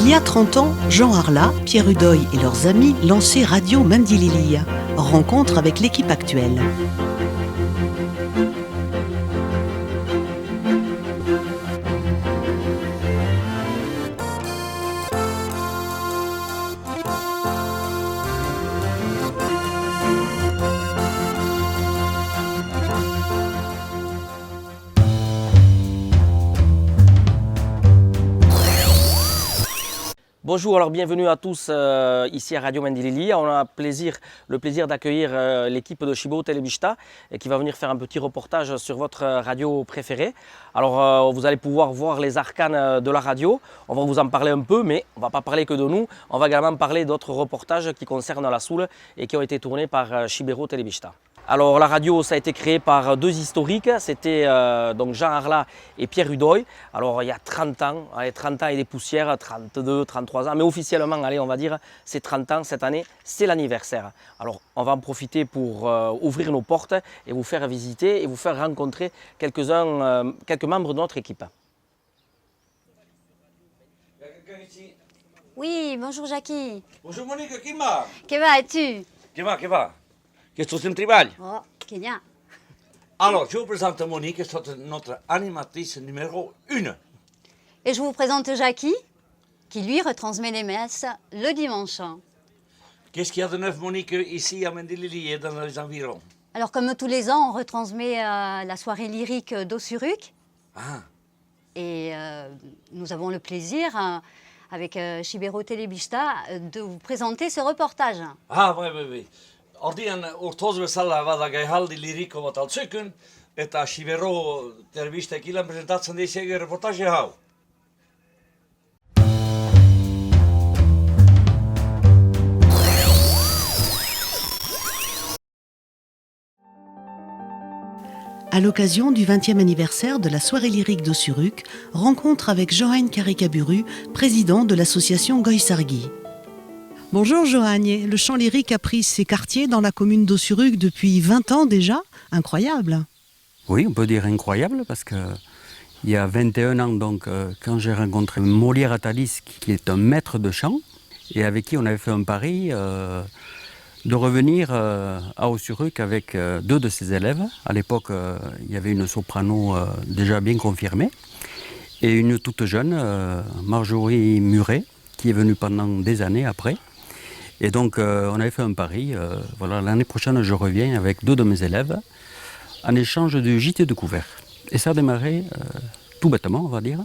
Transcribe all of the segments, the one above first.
Il y a 30 ans, Jean Harlat, Pierre Udoy et leurs amis lançaient Radio Mandililia. Rencontre avec l'équipe actuelle. Bonjour, alors bienvenue à tous ici à Radio Mandililia. On a le plaisir d'accueillir l'équipe de Chibero Telebista qui va venir faire un petit reportage sur votre radio préférée. Alors vous allez pouvoir voir les arcanes de la radio. On va vous en parler un peu, mais on ne va pas parler que de nous. On va également parler d'autres reportages qui concernent la Soule et qui ont été tournés par Chibero Telebista. Alors la radio, ça a été créé par deux historiques, c'était donc Jean Harlat et Pierre Udoy. Alors il y a 30 ans, allez, 30 ans et des poussières, 32, 33 ans, mais officiellement, allez, on va dire, c'est 30 ans cette année, c'est l'anniversaire. Alors on va en profiter pour ouvrir nos portes et vous faire visiter et vous faire rencontrer quelques membres de notre équipe. Oui, bonjour Jackie. Bonjour Monique, qui va? Que vas-tu? Qui va? Qu'est-ce que tu travailles? Oh, que bien. Alors, je vous présente Monique, c'est notre animatrice numéro 1. Et je vous présente Jackie, qui lui retransmet les messes le dimanche. Qu'est-ce qu'il y a de neuf, Monique, ici à Mandililia et dans les environs? Alors, comme tous les ans, on retransmet la soirée lyrique d'Ossuruc. Ah, Et nous avons le plaisir, avec Chibero Telebista, de vous présenter ce reportage. oui. Ordian urtozve salla vada gai haldi liriko vat al tsykyn, eta Chibero Telebista kilan presentatzen dizege reportage hau. À l'occasion du 20e anniversaire de la soirée lyrique d'Ossuruc, rencontre avec Johan Karikaburu, président de l'association Goïsargui. Bonjour Johan, le chant lyrique a pris ses quartiers dans la commune d'Ossuruc depuis 20 ans déjà, incroyable. Oui, on peut dire incroyable parce que il y a 21 ans, donc, quand j'ai rencontré Molière Atalis, qui est un maître de chant, et avec qui on avait fait un pari de revenir à Ossuruc avec deux de ses élèves. À l'époque, il y avait une soprano déjà bien confirmée et une toute jeune, Marjorie Muret, qui est venue pendant des années après. Et donc, on avait fait un pari. Voilà, l'année prochaine, je reviens avec deux de mes élèves en échange du JT de couvert. Et ça a démarré tout bêtement, on va dire.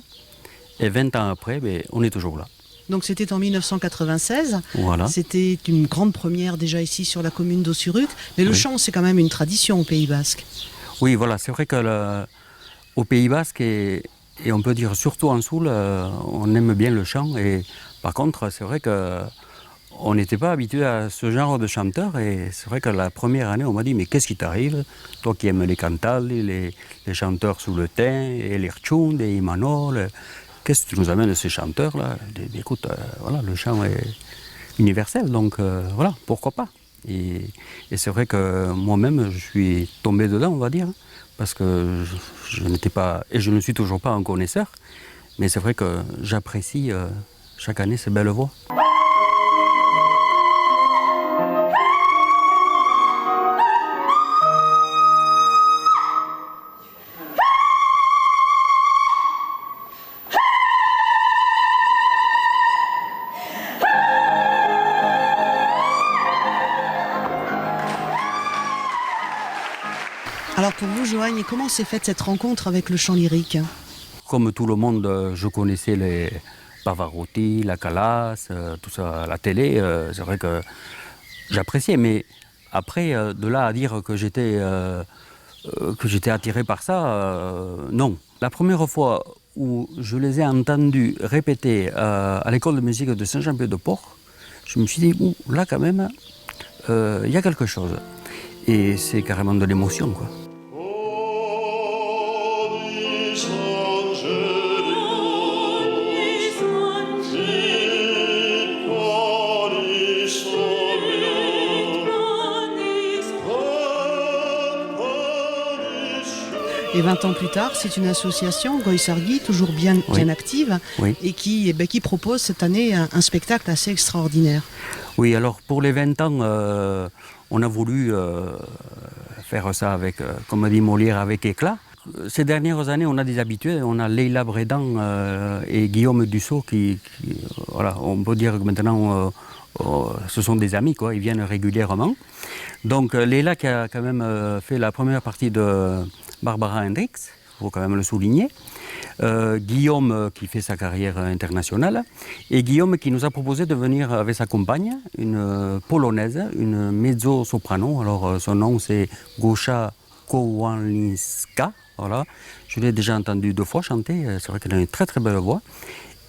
Et 20 ans après, on est toujours là. Donc c'était en 1996, Voilà. C'était une grande première déjà ici sur la commune d'Ossuruc, mais le chant c'est quand même une tradition au Pays Basque. Oui, voilà, c'est vrai qu'au Pays Basque, et on peut dire surtout en Soule, on aime bien le chant. Et par contre, c'est vrai qu'on n'était pas habitué à ce genre de chanteur. Et c'est vrai que la première année, on m'a dit, mais qu'est-ce qui t'arrive? Toi qui aimes les cantali, les chanteurs sous le thym, et les rtchoundes, les imanol, qu'est-ce que tu nous amènes ces chanteurs-là? Écoute, voilà, le chant est universel, donc voilà, pourquoi pas? Et c'est vrai que moi-même, je suis tombé dedans, on va dire, parce que je n'étais pas, et je ne suis toujours pas un connaisseur, mais c'est vrai que j'apprécie chaque année ces belles voix. Alors pour vous Johan, comment s'est faite cette rencontre avec le chant lyrique? Comme tout le monde, je connaissais les Pavarotti, la Calas, tout ça à la télé. C'est vrai que j'appréciais, mais après, de là à dire que j'étais attiré par ça, non. La première fois où je les ai entendus répéter à l'école de musique de Saint-Jean-Pied-de-Port, je me suis dit, là quand même, il y a quelque chose. Et c'est carrément de l'émotion, quoi. Et 20 ans plus tard, c'est une association, Goisargi, toujours bien active, et qui propose cette année un spectacle assez extraordinaire. Oui, alors pour les 20 ans, on a voulu faire ça avec, comme dit Molière, avec éclat. Ces dernières années, on a des habitués. On a Leila Brédan et Guillaume Dussault voilà, on peut dire que maintenant, ce sont des amis, quoi. Ils viennent régulièrement. Donc Leila qui a quand même fait la première partie de Barbara Hendricks, il faut quand même le souligner. Guillaume qui fait sa carrière internationale. Et Guillaume qui nous a proposé de venir avec sa compagne, une polonaise, une mezzo-soprano. Alors son nom c'est Gosza Kowalinska. Voilà. Je l'ai déjà entendu 2 fois chanter, c'est vrai qu'elle a une très très belle voix.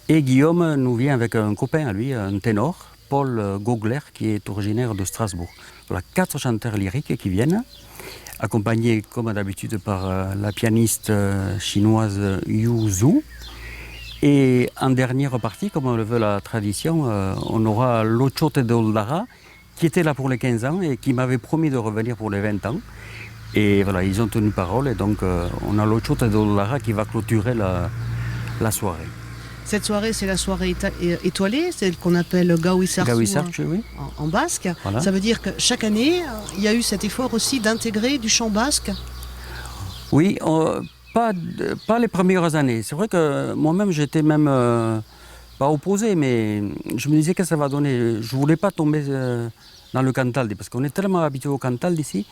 Et Guillaume nous vient avec un copain à lui, un ténor, Paul Gogler, qui est originaire de Strasbourg. Voilà, 4 chanteurs lyriques qui viennent, accompagnés comme d'habitude par la pianiste chinoise Yu Zhu. Et en dernière partie, comme le veut la tradition, on aura Lochote de Oldara, qui était là pour les 15 ans et qui m'avait promis de revenir pour les 20 ans. Et voilà, ils ont tenu parole et donc on a Lochote de Oldara qui va clôturer la soirée. Cette soirée, c'est la soirée étoilée, celle qu'on appelle Gawisartsu oui. en basque. Voilà. Ça veut dire que chaque année, il y a eu cet effort aussi d'intégrer du chant basque. Oui, pas les premières années. C'est vrai que moi-même, j'étais même pas opposé, mais je me disais que ça va donner. Je ne voulais pas tomber dans le cantal, parce qu'on est tellement habitué au cantal d'ici.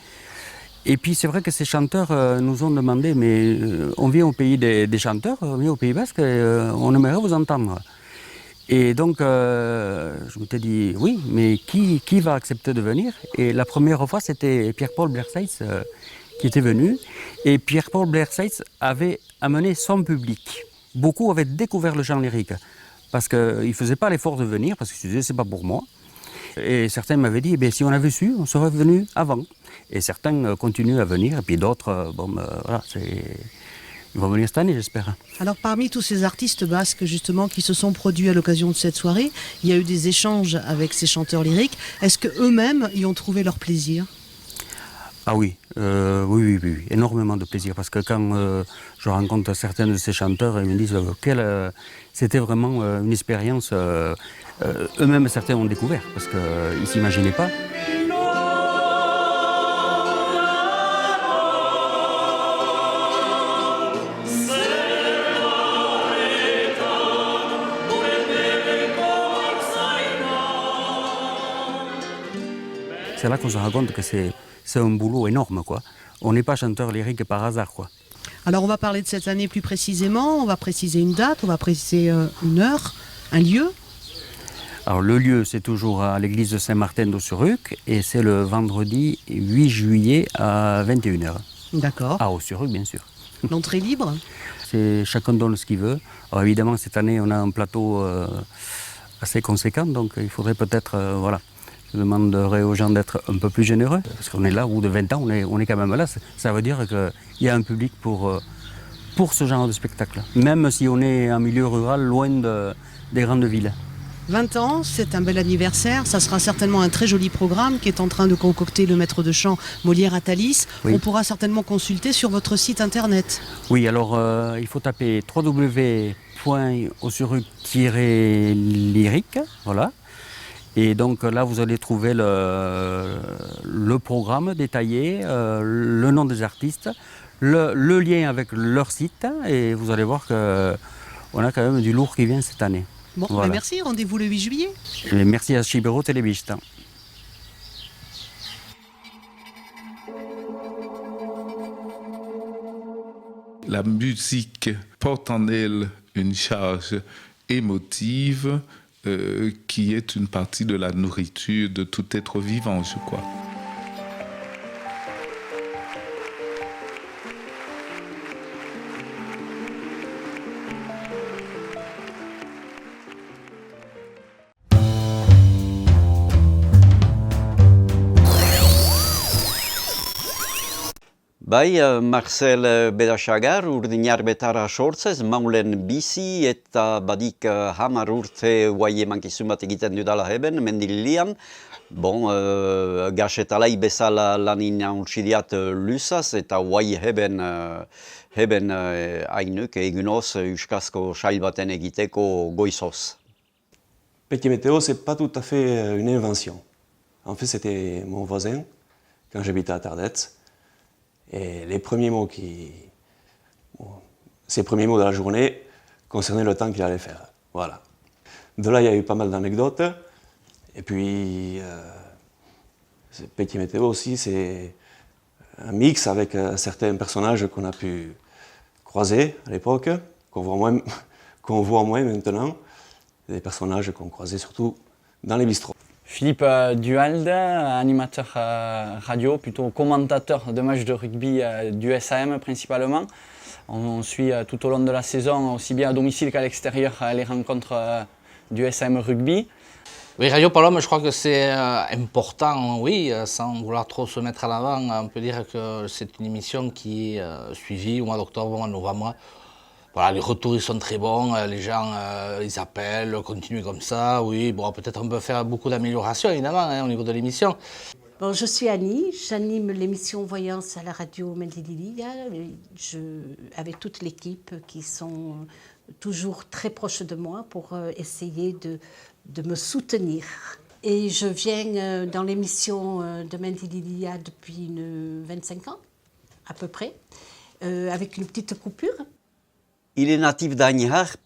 Et puis c'est vrai que ces chanteurs nous ont demandé, mais on vient au pays des chanteurs, on vient au Pays Basque, on aimerait vous entendre. Et donc je m'étais dit, oui, mais qui va accepter de venir? Et la première fois, c'était Pierre-Paul Blerseitz qui était venu. Et Pierre-Paul Blerseitz avait amené son public. Beaucoup avaient découvert le chant lyrique, parce qu'ils ne faisaient pas l'effort de venir, parce qu'ils se disaient, c'est pas pour moi. Et certains m'avaient dit, si on avait su, on serait venu avant. Et certains continuent à venir, et puis d'autres, voilà, ils vont venir cette année, j'espère. Alors parmi tous ces artistes basques, justement, qui se sont produits à l'occasion de cette soirée, il y a eu des échanges avec ces chanteurs lyriques. Est-ce qu'eux-mêmes y ont trouvé leur plaisir? Ah oui, oui, énormément de plaisir, parce que quand je rencontre certains de ces chanteurs, ils me disent que c'était vraiment une expérience, eux-mêmes certains ont découvert, parce qu'ils ne s'imaginaient pas. C'est là qu'on se rend compte que c'est un boulot énorme, quoi. On n'est pas chanteur lyrique par hasard, quoi. Alors on va parler de cette année plus précisément, on va préciser une date, on va préciser une heure, un lieu. Alors le lieu, c'est toujours à l'église de Saint-Martin d'Ossuruc et c'est le vendredi 8 juillet à 21h. D'accord. À Ossuruc, bien sûr. L'entrée libre? C'est chacun donne ce qu'il veut. Alors évidemment, cette année, on a un plateau assez conséquent, donc il faudrait peut-être, voilà. Je demanderais aux gens d'être un peu plus généreux, parce qu'on est là, au bout de 20 ans, on est quand même là. Ça veut dire qu'il y a un public pour ce genre de spectacle, même si on est en milieu rural, loin des grandes villes. 20 ans, c'est un bel anniversaire, ça sera certainement un très joli programme qui est en train de concocter le maître de chant Molière Atalis. Oui. On pourra certainement consulter sur votre site internet. Oui, alors il faut taper www.ossuruc-lyrique, voilà. Et donc là, vous allez trouver le programme détaillé, le nom des artistes, le lien avec leur site, et vous allez voir qu'on a quand même du lourd qui vient cette année. Bon, voilà. Ben merci, rendez-vous le 8 juillet. Et merci à Shibero Telebista. La musique porte en elle une charge émotive, qui est une partie de la nourriture de tout être vivant, je crois. Bai, Marcel Bedasagar urdinar betara sortzez, maulen bizi eta badik 10 urte guai emankizun bat egiten dudala heben, mendilian. Bon, gaxetalai bezala lan inauntsidiat lusaz eta guai heben hainuk egunoz euskazko sail baten egiteko goizoz. Petit météo, c'est pas tout à fait une invention. En fait, c'était mon voisin quand j'habitais à Tardets. Et ses premiers mots de la journée concernaient le temps qu'il allait faire. Voilà. De là, il y a eu pas mal d'anecdotes. Et puis, Petit météo aussi, c'est un mix avec certains personnages qu'on a pu croiser à l'époque, qu'on voit moins maintenant. Des personnages qu'on croisait surtout dans les bistrots. Philippe Duhalde, animateur radio, plutôt commentateur de matchs de rugby du SAM principalement. On suit tout au long de la saison, aussi bien à domicile qu'à l'extérieur, les rencontres du SAM rugby. Oui, Radio Palom, je crois que c'est important, oui, sans vouloir trop se mettre à l'avant. On peut dire que c'est une émission qui est suivie au mois d'octobre, au mois de novembre. Voilà, les retours ils sont très bons, les gens ils appellent, continuent comme ça, oui, bon peut-être on peut faire beaucoup d'améliorations évidemment au niveau de l'émission. Bon, je suis Annie, j'anime l'émission Voyance à la radio Mendililia, avec toute l'équipe qui sont toujours très proches de moi pour essayer de me soutenir. Et je viens dans l'émission de Mendililia depuis 25 ans, à peu près, avec une petite coupure. Il est natif d'Agniarp,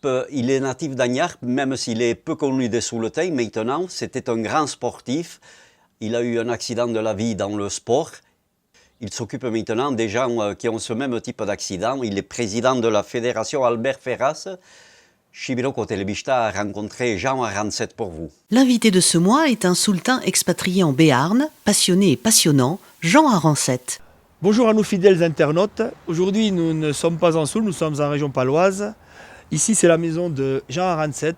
même s'il est peu connu des Souletins maintenant. C'était un grand sportif. Il a eu un accident de la vie dans le sport. Il s'occupe maintenant des gens qui ont ce même type d'accident. Il est président de la fédération Albert Ferras. Chibiroko Telebista a rencontré Jean Arancet pour vous. L'invité de ce mois est un Soultain expatrié en Béarn, passionné et passionnant, Jean Arancet. Bonjour à nos fidèles internautes. Aujourd'hui, nous ne sommes pas en Soule, nous sommes en région paloise. Ici, c'est la maison de Jean Arancet,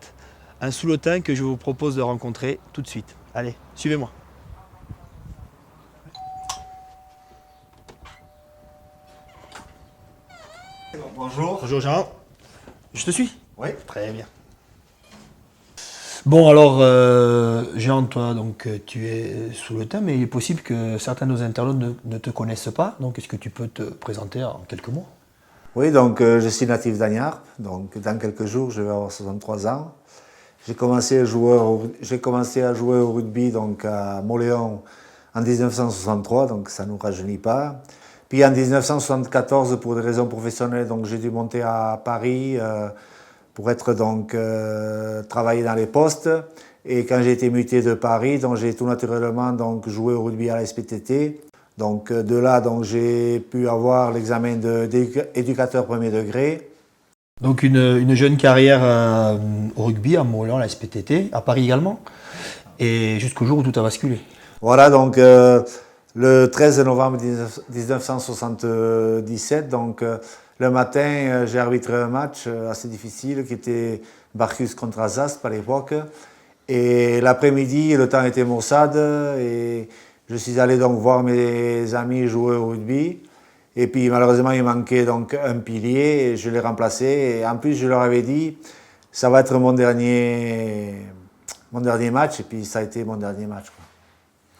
un Souletain que je vous propose de rencontrer tout de suite. Allez, suivez-moi. Bonjour. Bonjour Jean. Je te suis? Oui. Très bien. Bon alors, Jean, toi, donc, tu es Souletain, mais il est possible que certains de nos internautes ne te connaissent pas. Donc, est-ce que tu peux te présenter en quelques mots? Oui, donc je suis natif d'Agniarp. Donc, dans quelques jours, je vais avoir 63 ans. J'ai commencé à jouer au rugby donc, à Moléon en 1963, donc ça ne nous rajeunit pas. Puis en 1974, pour des raisons professionnelles, donc, j'ai dû monter à Paris pour être donc travailler dans les postes. Et quand j'ai été muté de Paris, donc j'ai tout naturellement donc joué au rugby à la SPTT. Donc de là, donc j'ai pu avoir l'examen d'éducateur premier degré. Donc une jeune carrière au rugby à Montréal, à la SPTT, à Paris également, et jusqu'au jour où tout a basculé. Voilà, donc le 13 novembre 1977, donc le matin, j'ai arbitré un match assez difficile qui était Barcus contre Azasp à l'époque. Et l'après-midi, le temps était maussade et je suis allé donc voir mes amis jouer au rugby. Et puis malheureusement, il manquait donc un pilier et je l'ai remplacé. Et en plus, je leur avais dit, ça va être mon dernier match. Et puis ça a été mon dernier match, quoi.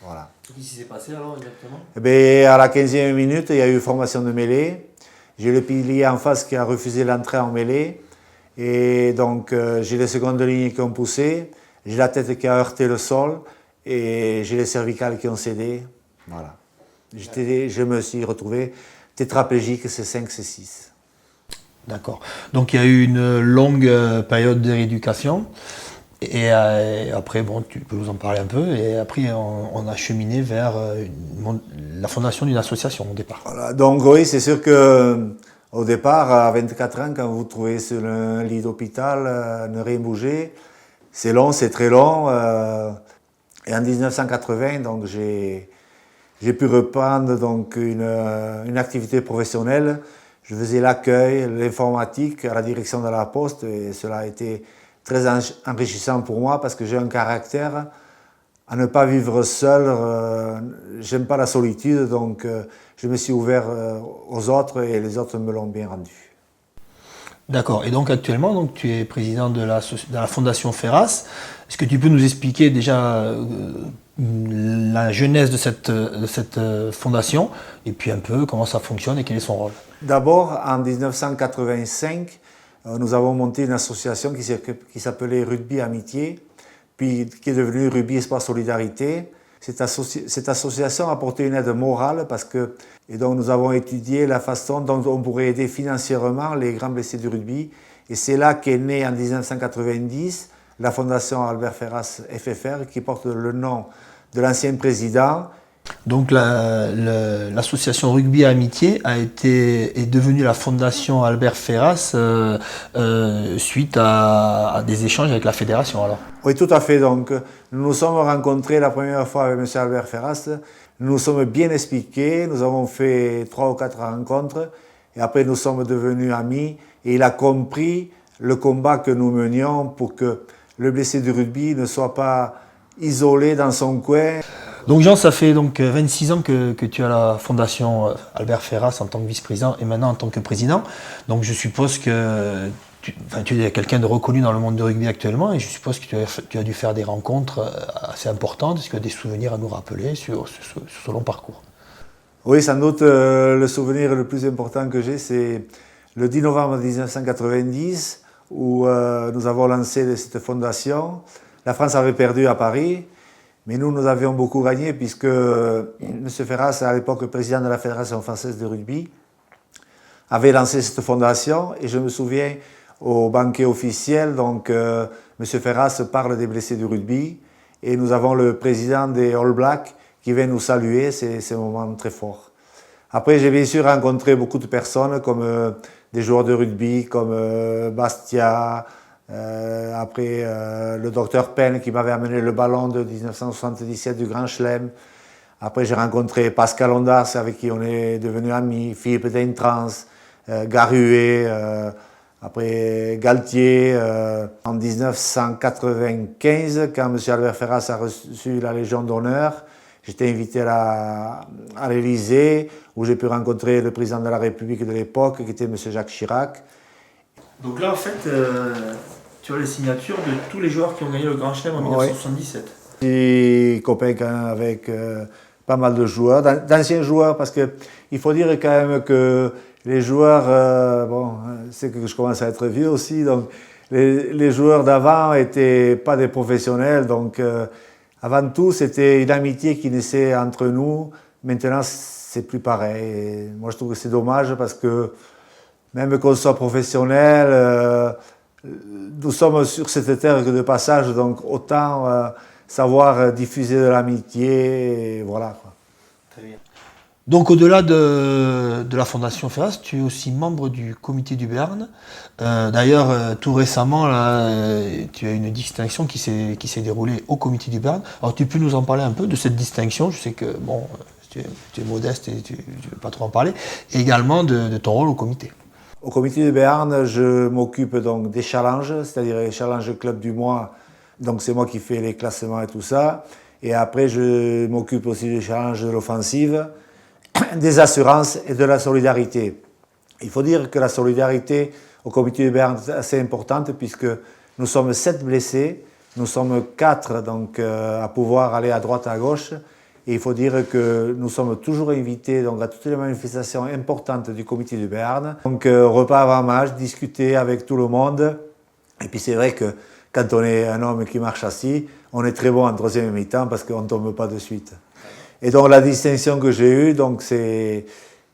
Voilà. Qu'est-ce qui s'est passé alors exactement? Eh bien, à la 15e minute, il y a eu formation de mêlée. J'ai le pilier en face qui a refusé l'entrée en mêlée. Et donc, j'ai les secondes lignes qui ont poussé. J'ai la tête qui a heurté le sol. Et j'ai les cervicales qui ont cédé. Voilà. Je me suis retrouvé tétraplégique, c'est 5, c'est 6. D'accord. Donc, il y a eu une longue période de rééducation. Et après, bon, tu peux nous en parler un peu. Et après, on a cheminé vers la fondation d'une association au départ. Voilà, donc oui, c'est sûr que au départ, à 24 ans, quand vous vous trouvez sur un lit d'hôpital, ne rien bouger, c'est long, c'est très long. Et en 1980, donc j'ai pu reprendre donc une activité professionnelle. Je faisais l'accueil, l'informatique à la direction de la Poste, et cela a été très enrichissant pour moi parce que j'ai un caractère à ne pas vivre seul. J'aime pas la solitude, donc je me suis ouvert aux autres et les autres me l'ont bien rendu. D'accord. Et donc actuellement, donc, tu es président de la fondation Ferras. Est-ce que tu peux nous expliquer déjà la genèse de cette fondation et puis un peu comment ça fonctionne et quel est son rôle? D'abord, en 1985, nous avons monté une association qui s'appelait Rugby Amitié, puis qui est devenue Rugby Espoir Solidarité. Cette association a apporté une aide morale et donc nous avons étudié la façon dont on pourrait aider financièrement les grands blessés du rugby. Et c'est là qu'est née en 1990 la fondation Albert Ferras FFR qui porte le nom de l'ancien président. Donc l'association Rugby Amitié est devenue la fondation Albert Ferras suite à des échanges avec la fédération alors. Oui, tout à fait. Donc nous nous sommes rencontrés la première fois avec M. Albert Ferras. Nous nous sommes bien expliqués. Nous avons fait 3 ou 4 rencontres. Et après, nous sommes devenus amis. Et il a compris le combat que nous menions pour que le blessé du rugby ne soit pas isolé dans son coin. Donc Jean, ça fait donc 26 ans que tu as la fondation Albert Ferras en tant que vice-président et maintenant en tant que président. Donc je suppose que tu es quelqu'un de reconnu dans le monde du rugby actuellement et je suppose que tu as dû faire des rencontres assez importantes. Est-ce que tu as des souvenirs à nous rappeler sur ce long parcours? Oui, sans doute le souvenir le plus important que j'ai, c'est le 10 novembre 1990 où nous avons lancé cette fondation. La France avait perdu à Paris. Mais nous avions beaucoup gagné puisque M. Ferras, à l'époque président de la Fédération française de rugby, avait lancé cette fondation. Et je me souviens au banquet officiel, donc M. Ferras parle des blessés du rugby. Et nous avons le président des All Blacks qui vient nous saluer. C'est un moment très fort. Après, j'ai bien sûr rencontré beaucoup de personnes comme des joueurs de rugby comme Bastia. Après le docteur Penn qui m'avait amené le ballon de 1977 du Grand Chelem. Après j'ai rencontré Pascal Ondas avec qui on est devenus amis, Philippe Daintrans, Garué, après Galtier. En 1995, quand M. Albert Ferras a reçu la Légion d'honneur, j'étais invité à l'Élysée où j'ai pu rencontrer le président de la République de l'époque qui était M. Jacques Chirac. Donc là en fait... tu as les signatures de tous les joueurs qui ont gagné le Grand Chelem en 1977. Je suis copain quand même avec pas mal de joueurs, d'anciens joueurs, parce qu'il faut dire quand même que les joueurs, c'est que je commence à être vieux aussi, donc les joueurs d'avant n'étaient pas des professionnels, donc avant tout c'était une amitié qui naissait entre nous. Maintenant c'est plus pareil. Et moi je trouve que c'est dommage parce que même qu'on soit professionnel, nous sommes sur cette terre de passage, donc autant savoir diffuser de l'amitié, et voilà. Quoi. Très bien. Donc au-delà de la Fondation Ferras, tu es aussi membre du comité du Béarn. D'ailleurs, tout récemment, là, tu as une distinction qui s'est déroulée au comité du Béarn. Alors tu peux nous en parler un peu de cette distinction? Je sais que tu es modeste et tu ne veux pas trop en parler. Et également de ton rôle au comité. Au comité de Béarn, je m'occupe donc des challenges, c'est-à-dire les challenges club du mois. Donc c'est moi qui fais les classements et tout ça. Et après, je m'occupe aussi des challenges de l'offensive, des assurances et de la solidarité. Il faut dire que la solidarité au comité de Béarn est assez importante puisque nous sommes 7 blessés, nous sommes 4 donc, à pouvoir aller à droite, à gauche. Et il faut dire que nous sommes toujours invités donc, à toutes les manifestations importantes du comité du Béarn. Donc repas avant match, discuter avec tout le monde. Et puis c'est vrai que quand on est un homme qui marche assis, on est très bon en troisième mi-temps parce qu'on ne tombe pas de suite. Et donc la distinction que j'ai eue, donc, c'est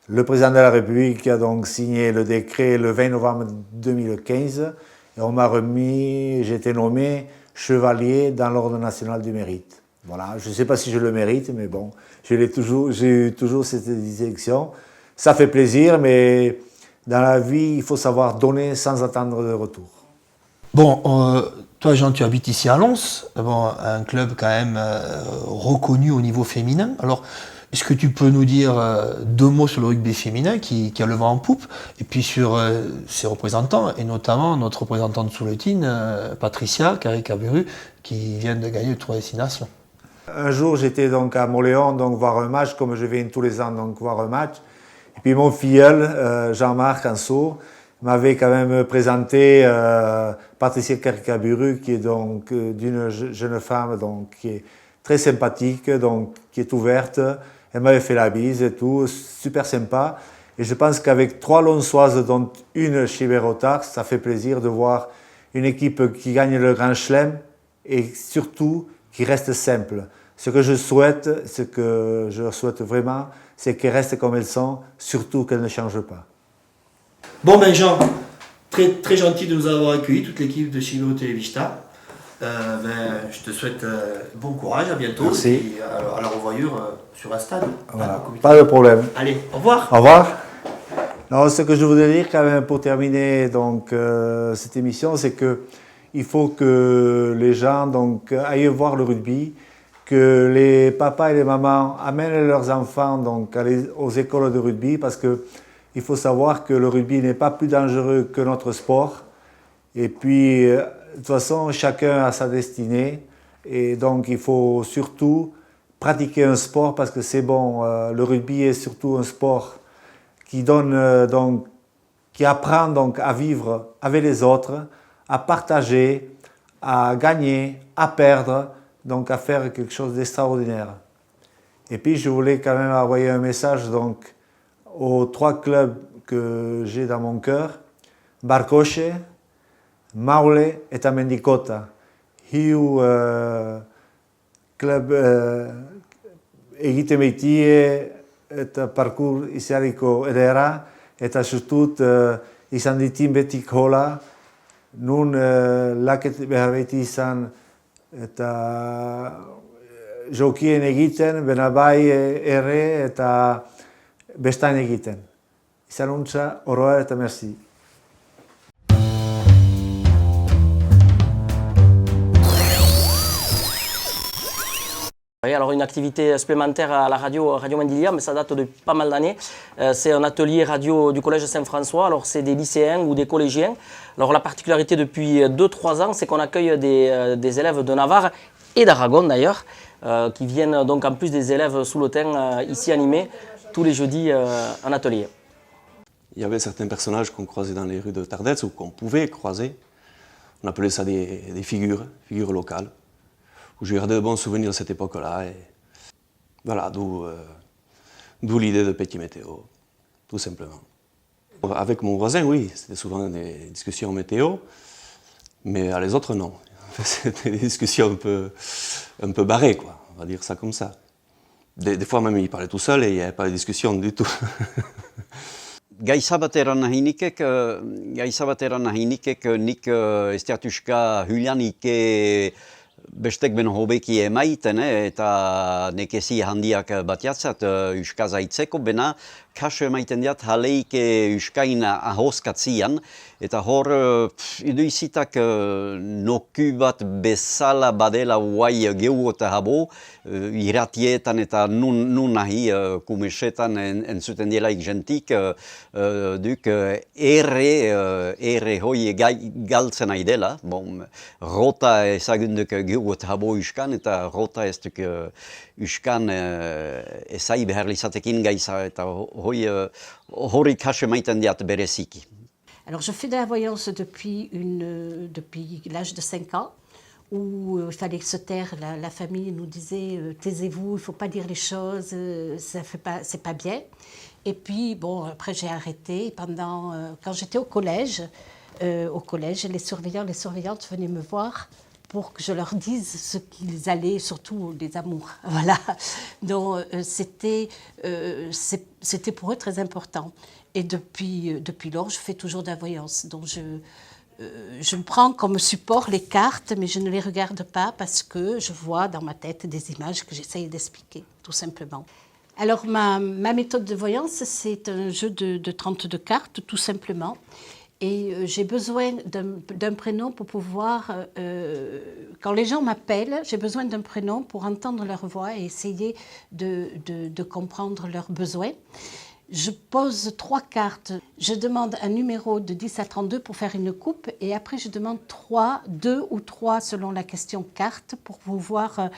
le président de la République qui a donc signé le décret le 20 novembre 2015. Et on m'a remis, j'ai été nommé chevalier dans l'Ordre national du mérite. Voilà, je ne sais pas si je le mérite, mais bon, j'ai eu toujours cette distinction. Ça fait plaisir, mais dans la vie, il faut savoir donner sans attendre de retour. Bon, toi Jean, tu habites ici à Lons, un club quand même reconnu au niveau féminin. Alors, est-ce que tu peux nous dire 2 mots sur le rugby féminin qui a le vent en poupe, et puis sur ses représentants, et notamment notre représentante Souletine, Patricia Caricaburu, qui vient de gagner le Tour des 6 Nations. Un jour, j'étais donc à Moléon donc voir un match, comme je viens tous les ans donc voir un match. Et puis mon filleul, Jean-Marc Anceau, m'avait quand même présenté Patricia Caricaburu, qui est donc d'une jeune femme donc, qui est très sympathique, donc, qui est ouverte. Elle m'avait fait la bise et tout, super sympa. Et je pense qu'avec 3 Lonsoises, dont une Chibero-Tars, ça fait plaisir de voir une équipe qui gagne le Grand Chelem et surtout qui reste simple. Ce que je souhaite vraiment, c'est qu'elles restent comme elles sont, surtout qu'elles ne changent pas. Bon ben Jean, très gentil de nous avoir accueillis, toute l'équipe de Chibero Telebista. Je te souhaite bon courage, à bientôt. Merci. Et à la revoyure sur un stade. Voilà, pas de problème. Allez, au revoir. Au revoir. Non, ce que je voudrais dire quand même pour terminer donc, cette émission, c'est qu'il faut que les gens donc, aillent voir le rugby, que les papas et les mamans amènent leurs enfants donc, aux écoles de rugby, parce qu'il faut savoir que le rugby n'est pas plus dangereux que notre sport. Et puis, de toute façon, chacun a sa destinée. Et donc, il faut surtout pratiquer un sport parce que c'est bon. Le rugby est surtout un sport qui donne, qui apprend donc à vivre avec les autres, à partager, à gagner, à perdre, donc à faire quelque chose d'extraordinaire. Et puis, je voulais quand même envoyer un message donc, aux 3 clubs que j'ai dans mon cœur, Barcoche, Maule et Mendicota. Hiu club egite meitie eta parkour izariko edera eta surtout izan ditin betik hola nun laket behar beti izan eta jokien egiten, benabai erre eta bestain egiten. Izan untza, oroa eta merci. Oui, alors une activité supplémentaire à la Radio Mendililia, mais ça date de pas mal d'années. C'est un atelier radio du Collège Saint-François. Alors c'est des lycéens ou des collégiens. Alors la particularité depuis 2-3 ans, c'est qu'on accueille des élèves de Navarre et d'Aragon d'ailleurs, qui viennent donc en plus des élèves sous le thym ici animés tous les jeudis en atelier. Il y avait certains personnages qu'on croisait dans les rues de Tardets ou qu'on pouvait croiser. On appelait ça des figures locales. Où j'ai gardé de bons souvenirs de cette époque-là. Et voilà, d'où l'idée de Petit Météo, tout simplement. Avec mon voisin, oui, c'était souvent des discussions météo, mais à les autres, non. C'était des discussions un peu barrées, quoi, on va dire ça comme ça. Des fois même, il parlait tout seul et il n'y avait pas de discussion du tout. Gaiza batera nahinikek nik estiatuska Julianike bestek ben hobeki emaiten, eta nekezi handiak batiatzat euskaz aitzeko, bena kaso emaiten diat haleik euskain ahoskatzian, eta hor iduizitak noku bat bezala badela guai geugot habo, iratietan eta nun nahi kumesetan entzuten dielaik gentik, duk erre hoi galtzen nahi dela, rota ezagunduk geugot habo euskan, eta rota ez duk euskan ezai behar lizatekin gaiza, eta hori kaso emaiten diat bereziki. Alors, je fais de la voyance depuis l'âge de 5 ans, où il fallait se taire. La famille nous disait taisez-vous, il ne faut pas dire les choses, c'est pas bien. Et puis, bon, après j'ai arrêté. Quand j'étais au collège, les surveillants, les surveillantes venaient me voir pour que je leur dise ce qu'ils allaient, surtout les amours. Voilà. Donc, c'était pour eux très important. Et depuis lors, je fais toujours de la voyance. Donc, je me prends comme support les cartes, mais je ne les regarde pas parce que je vois dans ma tête des images que j'essaye d'expliquer, tout simplement. Alors, ma méthode de voyance, c'est un jeu de 32 cartes, tout simplement. Et j'ai besoin d'un prénom pour pouvoir... quand les gens m'appellent, j'ai besoin d'un prénom pour entendre leur voix et essayer de comprendre leurs besoins. Je pose 3 cartes. Je demande un numéro de 10 à 32 pour faire une coupe. Et après, je demande 2 ou 3 selon la question carte pour pouvoir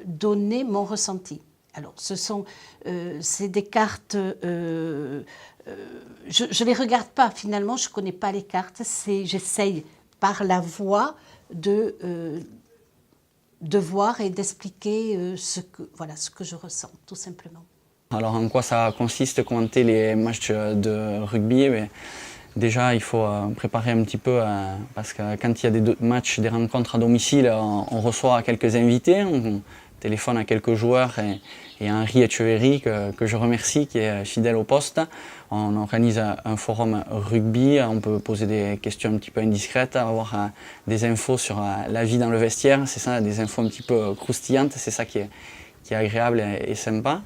donner mon ressenti. Alors, c'est des cartes... je ne les regarde pas, finalement, je ne connais pas les cartes. J'essaye, par la voix, de voir et d'expliquer ce que je ressens, tout simplement. Alors, en quoi ça consiste, commenter les matchs de rugby? Déjà, il faut préparer un petit peu, parce que quand il y a des matchs, des rencontres à domicile, on reçoit quelques invités, on téléphone à quelques joueurs et Henri Etcheverry, que je remercie, qui est fidèle au poste. On organise un forum rugby, on peut poser des questions un petit peu indiscrètes, avoir des infos sur la vie dans le vestiaire, c'est ça, des infos un petit peu croustillantes, c'est ça qui est agréable et sympa.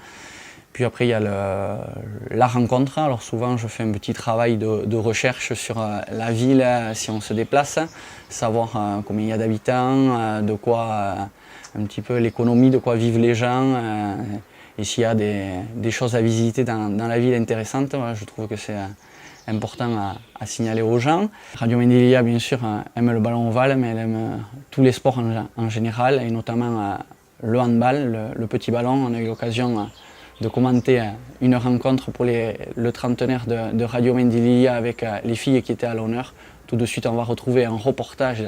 Puis après, il y a la rencontre. Alors souvent, je fais un petit travail de recherche sur la ville, si on se déplace, savoir combien il y a d'habitants, de quoi un petit peu l'économie, de quoi vivent les gens, et s'il y a des choses à visiter dans la ville intéressantes. Voilà, je trouve que c'est important à signaler aux gens. Radio Mendililia, bien sûr, aime le ballon ovale, mais elle aime tous les sports en général, et notamment le handball, le petit ballon. On a eu l'occasion de commenter une rencontre pour le trentenaire de Radio Mendililia avec les filles qui étaient à l'honneur. Tout de suite, on va retrouver un reportage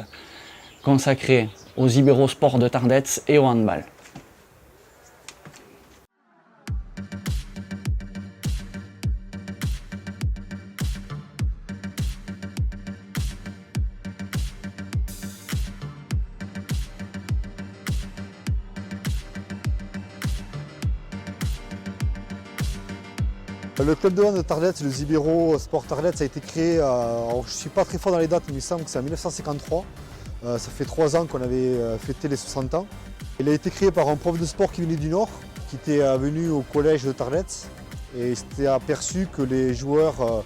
consacré aux Ibérosports de Tardets et au handball. Le club de hand de Tardets, le Zibero Sport Tardets, a été créé, alors je ne suis pas très fort dans les dates, mais il me semble que c'est en 1953. Ça fait 3 ans qu'on avait fêté les 60 ans. Il a été créé par un prof de sport qui venait du Nord, qui était venu au collège de Tardets, et il s'était aperçu que les joueurs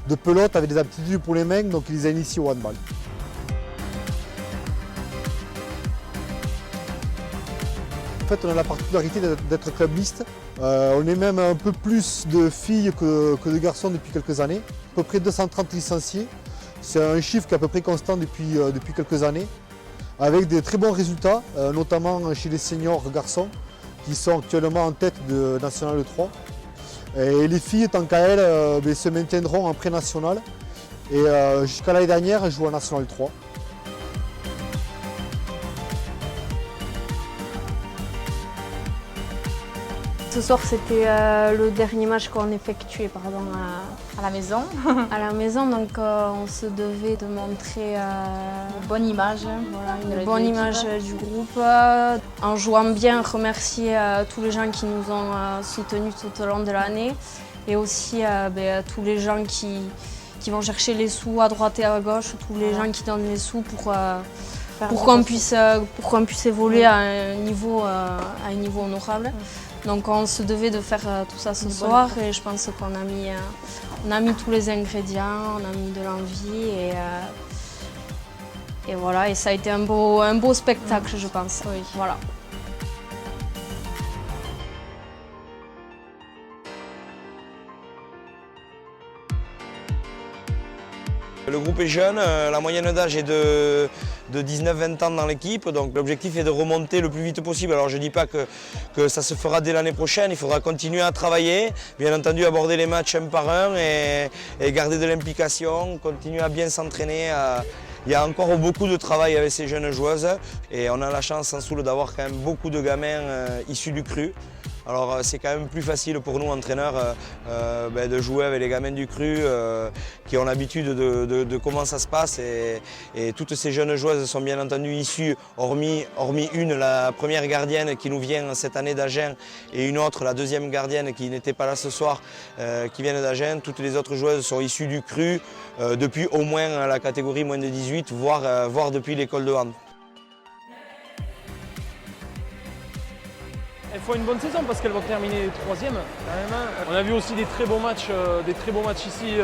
de pelote avaient des aptitudes pour les mains, donc il les a initiés au handball. En fait, on a la particularité d'être club mixte. On est même un peu plus de filles que de garçons depuis quelques années. À peu près 230 licenciés. C'est un chiffre qui est à peu près constant depuis quelques années, avec des très bons résultats, notamment chez les seniors garçons, qui sont actuellement en tête de National 3. Et les filles, tant qu'à elles, se maintiendront en pré-national. Et jusqu'à l'année dernière, elles jouent en National 3. Ce soir, c'était le dernier match qu'on effectuait à la maison. À la maison, donc on se devait de montrer une bonne image, une bonne image du groupe. En jouant bien, remercier tous les gens qui nous ont soutenus tout au long de l'année, et aussi tous les gens qui vont chercher les sous à droite et à gauche, tous les gens qui donnent les sous pour qu'on puisse évoluer à un niveau honorable. Donc on se devait de faire tout ça ce soir, et je pense qu'on a mis tous les ingrédients, on a mis de l'envie, et voilà, et ça a été un beau spectacle, je pense. Oui. Voilà. Le groupe est jeune, la moyenne d'âge est de 19-20 ans dans l'équipe, donc l'objectif est de remonter le plus vite possible. Alors je ne dis pas que ça se fera dès l'année prochaine, il faudra continuer à travailler, bien entendu aborder les matchs un par un et garder de l'implication, continuer à bien s'entraîner. Il y a encore beaucoup de travail avec ces jeunes joueuses, et on a la chance en Soule d'avoir quand même beaucoup de gamins issus du cru. Alors c'est quand même plus facile pour nous, entraîneurs, de jouer avec les gamins du cru qui ont l'habitude de comment ça se passe. Et toutes ces jeunes joueuses sont bien entendu issues, hormis une, la première gardienne qui nous vient cette année d'Agen, et une autre, la deuxième gardienne qui n'était pas là ce soir, qui vient d'Agen. Toutes les autres joueuses sont issues du cru depuis au moins la catégorie moins de 18, voire depuis l'école de hand. Elles font une bonne saison parce qu'elles vont terminer 3e. On a vu aussi des très bons matchs ici,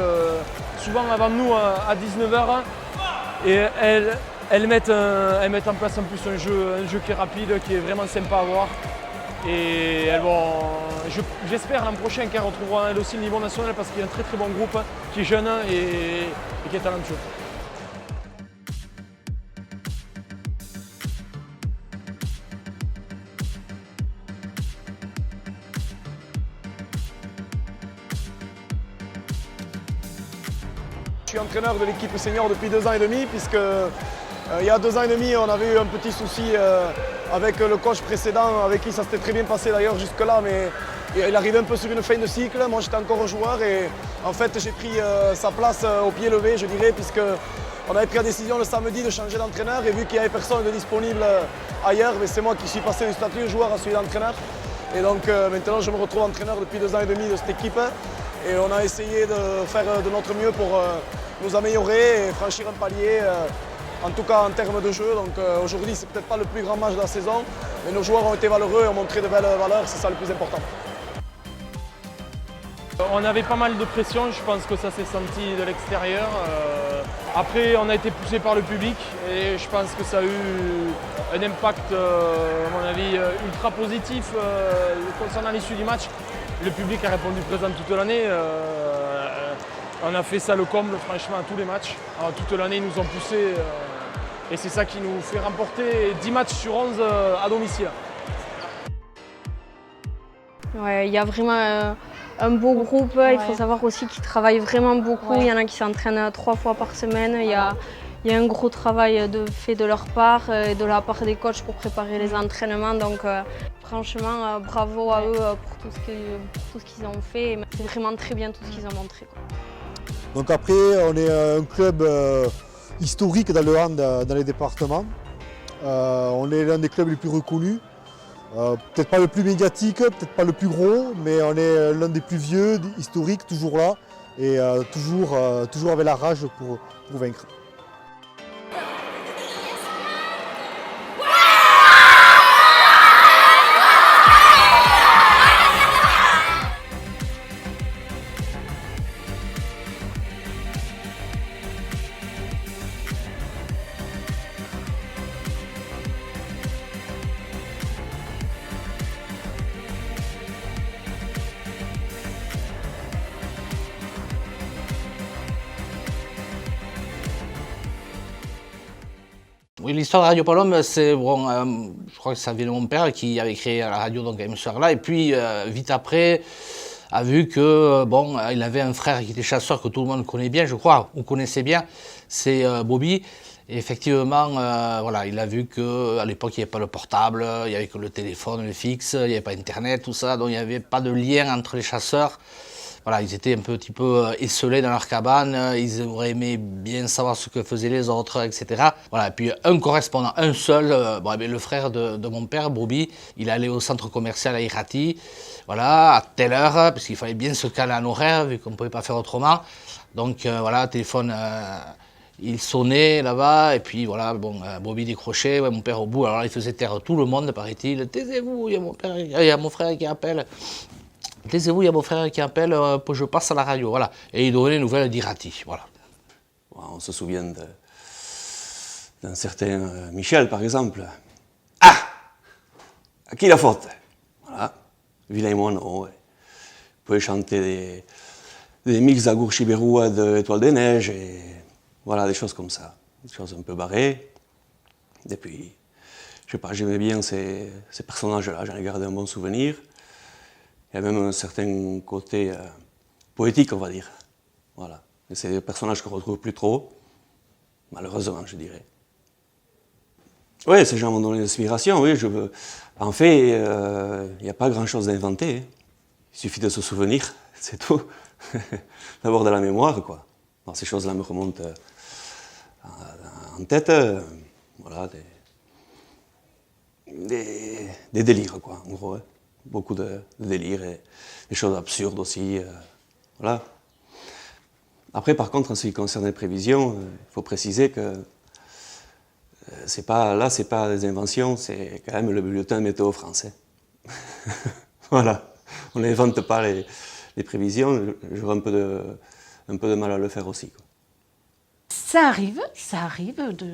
souvent avant nous à 19h. Et elles mettent en place en plus un jeu qui est rapide, qui est vraiment sympa à voir. Et elles vont, j'espère l'an prochain qu'elles retrouveront elles aussi le niveau national, parce qu'il y a un très très bon groupe qui est jeune et qui est talentueux. suis entraîneur de l'équipe senior depuis 2 ans et demi, puisque il y a 2 ans et demi, on avait eu un petit souci avec le coach précédent, avec qui ça s'était très bien passé d'ailleurs jusque-là, mais il arrivait un peu sur une fin de cycle. Moi, j'étais encore joueur et en fait, j'ai pris sa place au pied levé, je dirais, puisque on avait pris la décision le samedi de changer d'entraîneur et vu qu'il n'y avait personne de disponible ailleurs, c'est moi qui suis passé du statut de joueur à celui d'entraîneur. Et donc maintenant, je me retrouve entraîneur depuis 2 ans et demi de cette équipe. Et on a essayé de faire de notre mieux pour nous améliorer et franchir un palier, en tout cas en termes de jeu. Donc aujourd'hui, c'est peut-être pas le plus grand match de la saison, mais nos joueurs ont été valeureux et ont montré de belles valeurs, c'est ça le plus important. On avait pas mal de pression, je pense que ça s'est senti de l'extérieur. Après, on a été poussé par le public et je pense que ça a eu un impact, à mon avis, ultra positif concernant l'issue du match. Le public a répondu présent toute l'année. On a fait ça le comble, franchement, à tous les matchs. Alors, toute l'année, ils nous ont poussés et c'est ça qui nous fait remporter 10 matchs sur 11 à domicile. Ouais, il y a vraiment un beau groupe. Il faut savoir aussi qu'ils travaillent vraiment beaucoup. Il y en a qui s'entraînent 3 fois par semaine. Il y a un gros travail fait de leur part et de la part des coachs pour préparer les entraînements. Donc franchement, bravo à eux pour tout ce qu'ils ont fait. C'est vraiment très bien tout ce qu'ils ont montré, quoi. Donc après, on est un club historique dans le hand dans les départements. On est l'un des clubs les plus reconnus. Peut-être pas le plus médiatique, peut-être pas le plus gros, mais on est l'un des plus vieux, historiques, toujours là, et toujours avec la rage pour vaincre. Oui, l'histoire de Radio Palom, c'est bon, je crois que ça vient de mon père qui avait créé la radio donc à ce soir-là. Et puis vite après, a vu que bon, il avait un frère qui était chasseur que tout le monde connaît bien, je crois, ou connaissait bien, c'est Bobby. Et effectivement, voilà, il a vu qu'à l'époque, il n'y avait pas le portable, il n'y avait que le téléphone, le fixe, il n'y avait pas Internet, tout ça, donc il n'y avait pas de lien entre les chasseurs. Voilà, ils étaient un petit peu esselés dans leur cabane, ils auraient aimé bien savoir ce que faisaient les autres, etc. Voilà, et puis un correspondant, un seul, bon, le frère de mon père, Bobby, il allait au centre commercial à Irati, voilà, à telle heure, parce qu'il fallait bien se caler en horaire, vu qu'on ne pouvait pas faire autrement. Donc voilà, téléphone, il sonnait là-bas, et puis voilà, bon, Bobby décrochait, ouais, mon père au bout, alors il faisait taire tout le monde, paraît-il, taisez-vous, il y a mon frère qui appelle. Taisez-vous, il y a mon frère qui appelle, je passe à la radio, voilà. Et il donnait les nouvelles d'Irati, voilà. On se souvient d'un certain Michel, par exemple. Ah! À qui la faute? Voilà. Vilain moineau, ouais. Vous pouvez chanter des mix à Gourchiberoua de Étoile des Neiges, et voilà, des choses comme ça. Des choses un peu barrées. Et puis, je sais pas, j'aimais bien ces personnages-là, j'en ai gardé un bon souvenir. Il y a même un certain côté poétique, on va dire. Voilà. Et c'est des personnages qu'on ne retrouve plus trop, malheureusement, je dirais. Oui, ces gens m'ont donné l'inspiration, oui. En fait, il n'y a pas grand-chose à inventer. Hein. Il suffit de se souvenir, c'est tout. D'avoir de la mémoire, quoi. Alors, ces choses-là me remontent en tête. Voilà, des délires, quoi, en gros. Hein. Beaucoup de délires et des choses absurdes aussi. Voilà. Après, par contre, en ce qui concerne les prévisions, il faut préciser que c'est pas des inventions, c'est quand même le bulletin météo français. Voilà. On n'invente pas les prévisions, j'aurais un peu de mal à le faire aussi, quoi. Ça arrive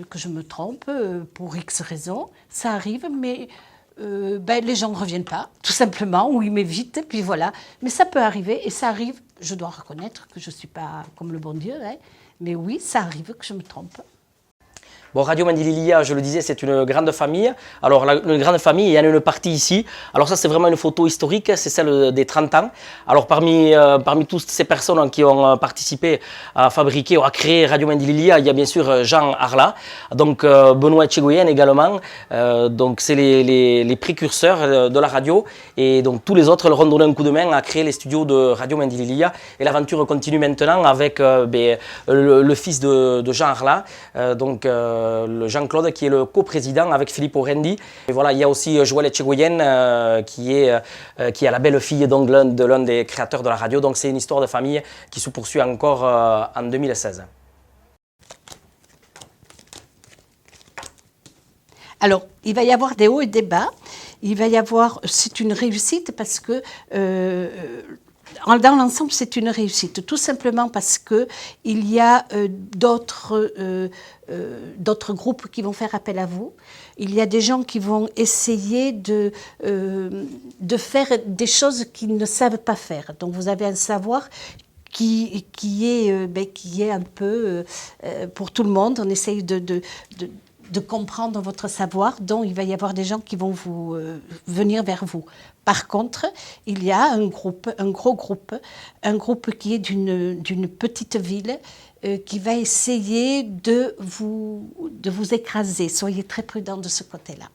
que je me trompe pour X raisons, ça arrive, mais les gens ne reviennent pas, tout simplement, ou ils m'évitent, puis voilà. Mais ça peut arriver, et ça arrive, je dois reconnaître que je ne suis pas comme le bon Dieu, hein, mais oui, ça arrive que je me trompe. Bon, Radio Mendililia, je le disais, c'est une grande famille. Alors, une grande famille, il y en a une partie ici. Alors ça, c'est vraiment une photo historique, c'est celle des 30 ans. Alors, parmi toutes ces personnes qui ont participé à fabriquer ou à créer Radio Mendililia, il y a bien sûr Jean Arla, donc Benoît Etchegoyen également. Donc, c'est les précurseurs de la radio. Et donc, tous les autres leur ont donné un coup de main à créer les studios de Radio Mendililia. Et l'aventure continue maintenant avec le fils de Jean Arla, donc le Jean-Claude, qui est le coprésident avec Philippe Orendi. Et voilà, il y a aussi Joël Etchegoyen qui est la belle-fille de l'un des créateurs de la radio. Donc c'est une histoire de famille qui se poursuit encore en 2016. Alors, il va y avoir des hauts et des bas. Il va y avoir, c'est une réussite parce que dans l'ensemble, c'est une réussite, tout simplement parce qu'il y a d'autres groupes qui vont faire appel à vous. Il y a des gens qui vont essayer de faire des choses qu'ils ne savent pas faire. Donc vous avez un savoir qui est un peu pour tout le monde. On essaye de comprendre votre savoir, donc il va y avoir des gens qui vont venir vers vous. Par contre, il y a un gros groupe qui est d'une petite ville qui va essayer de vous écraser. Soyez très prudents de ce côté-là.